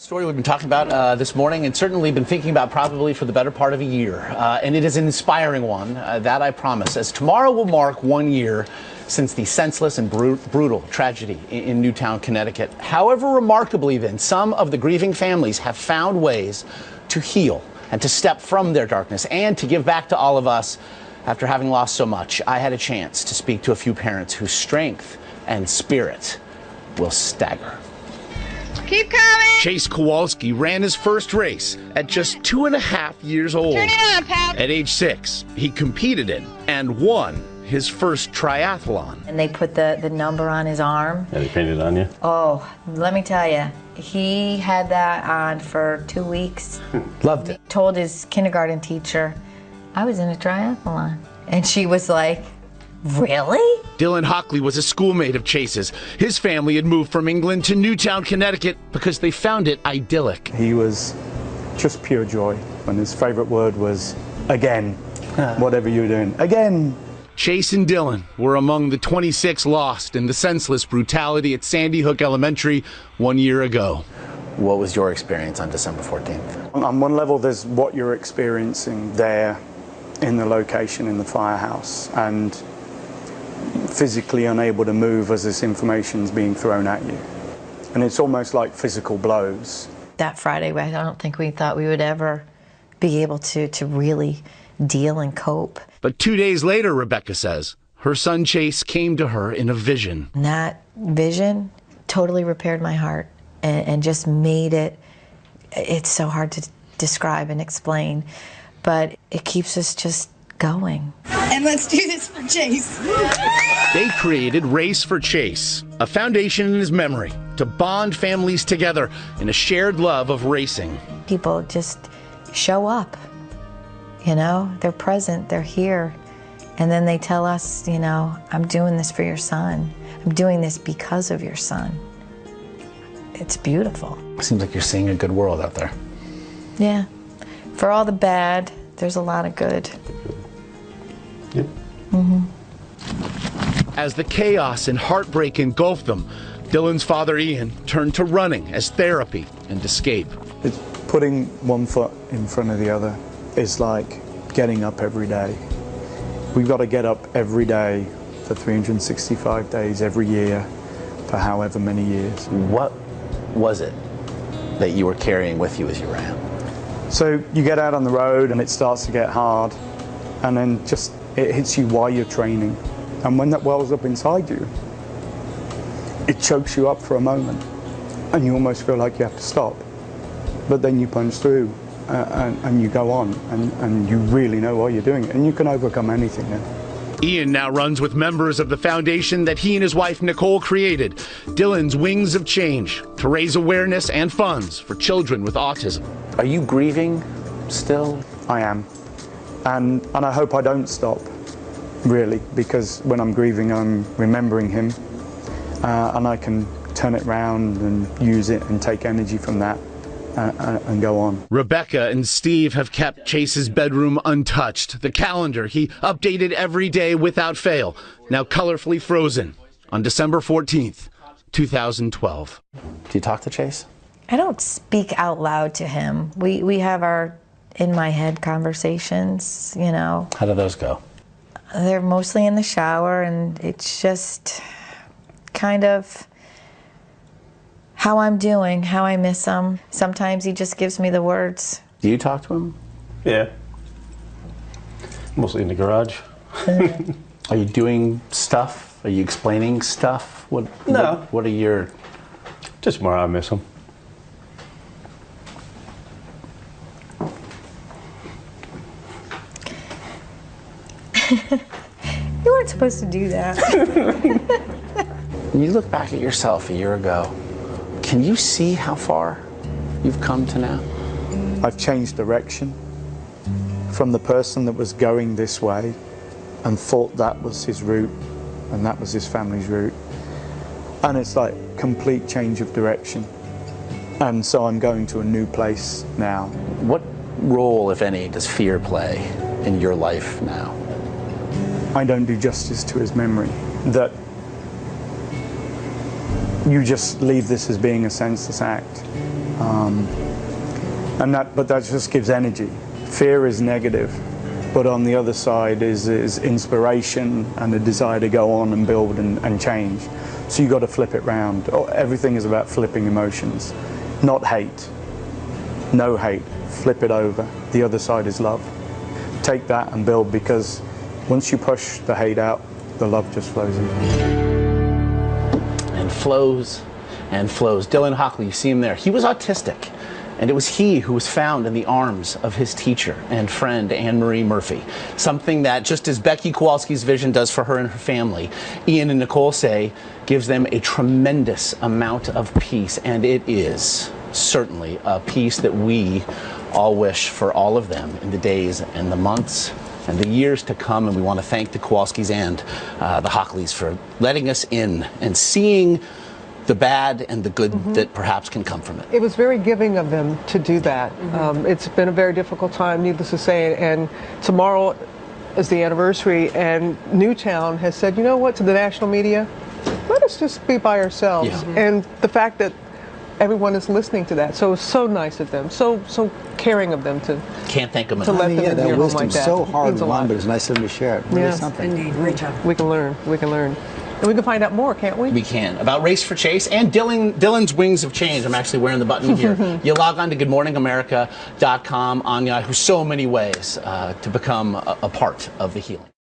Story we've been talking about this morning and certainly been thinking about probably for the better part of a year. And it is an inspiring one, that I promise, as tomorrow will mark 1 year since the senseless and brutal tragedy in Newtown, Connecticut. However, remarkably then, some of the grieving families have found ways to heal and to step from their darkness and to give back to all of us after having lost so much. I had a chance to speak to a few parents whose strength and spirit will stagger. Keep coming! Chase Kowalski ran his first race at just 2.5 years old. Turn it on, pal! At age 6, he competed in and won his first triathlon. And they put the number on his arm. Yeah, they painted it on you? Oh, let me tell you, he had that on for 2 weeks. Loved it. Told his kindergarten teacher, I was in a triathlon. And she was like, really? Dylan Hockley was a schoolmate of Chase's. His family had moved from England to Newtown, Connecticut because they found it idyllic. He was just pure joy, and his favorite word was, again, whatever you were doing, again. Chase and Dylan were among the 26 lost in the senseless brutality at Sandy Hook Elementary 1 year ago. What was your experience on December 14th? On one level, there's what you're experiencing there in the location in the firehouse, and physically unable to move as this information's being thrown at you. And it's almost like physical blows. That Friday, I don't think we thought we would ever be able to really deal and cope. But 2 days later, Rebecca says, her son Chase came to her in a vision. And that vision totally repaired my heart and just made it's so hard to describe and explain, but it keeps us just going. And let's do this for Chase. They created Race for Chase, a foundation in his memory to bond families together in a shared love of racing. People just show up, you know, they're present, they're here. And then they tell us, you know, I'm doing this for your son. I'm doing this because of your son. It's beautiful. Seems like you're seeing a good world out there. Yeah. For all the bad, there's a lot of good. Yep. As the chaos and heartbreak engulfed them, Dylan's father Ian turned to running as therapy and escape. It's putting one foot in front of the other. It's like getting up every day. We've got to get up every day for 365 days every year for however many years. What was it that you were carrying with you as you ran? So you get out on the road and it starts to get hard, and then just it hits you while you're training. And when that wells up inside you, it chokes you up for a moment and you almost feel like you have to stop. But then you punch through and you go on, and you really know why you're doing it, and you can overcome anything then. Ian now runs with members of the foundation that he and his wife Nicole created, Dylan's Wings of Change, to raise awareness and funds for children with autism. Are you grieving still? I am. And I hope I don't stop, really, because when I'm grieving, I'm remembering him, and I can turn it around and use it and take energy from that and go on. Rebecca and Steve have kept Chase's bedroom untouched. The calendar he updated every day without fail, now colorfully frozen on December 14th, 2012. Do you talk to Chase? I don't speak out loud to him. We have our in my head conversations, you know. How do those go? They're mostly in the shower, and it's just kind of how I'm doing, how I miss him. Sometimes he just gives me the words. Do you talk to him? Yeah. Mostly in the garage. Are you doing stuff? Are you explaining stuff? No. What are your... Just more I miss him. You weren't supposed to do that. When you look back at yourself a year ago, can you see how far you've come to now? I've changed direction from the person that was going this way and thought that was his route and that was his family's route. And it's like complete change of direction. And so I'm going to a new place now. What role, if any, does fear play in your life now? I don't do justice to his memory. That you just leave this as being a senseless act. But that just gives energy. Fear is negative, but on the other side is inspiration and a desire to go on and build and change. So you got to flip it round. Everything is about flipping emotions, not hate. No hate. Flip it over. The other side is love. Take that and build, because once you push the hate out, the love just flows in. And flows and flows. Dylan Hockley, you see him there. He was autistic. And it was he who was found in the arms of his teacher and friend, Anne Marie Murphy. Something that, just as Becky Kowalski's vision does for her and her family, Ian and Nicole say gives them a tremendous amount of peace. And it is certainly a peace that we all wish for all of them in the days and the months and the years to come. And we want to thank the Kowalskis and the Hockleys for letting us in and seeing the bad and the good that perhaps can come from it. It was very giving of them to do that. It's been a very difficult time, needless to say, and tomorrow is the anniversary, and Newtown has said, you know what, to the national media, let us just be by ourselves. Yeah. And the fact that everyone is listening to that, so it's so nice of them, so caring of them to Can't thank them to enough. let them in that your home wisdom's like that. so hard Means a to learn, lot. but it's nice of them to share it. Really Yes. something. Indeed, great job. We can learn. And we can find out more, can't we? We can. About Race for Chase and Dylan's Wings of Change. I'm actually wearing the button here. You log on to goodmorningamerica.com on Yahoo. So many ways to become a part of the healing.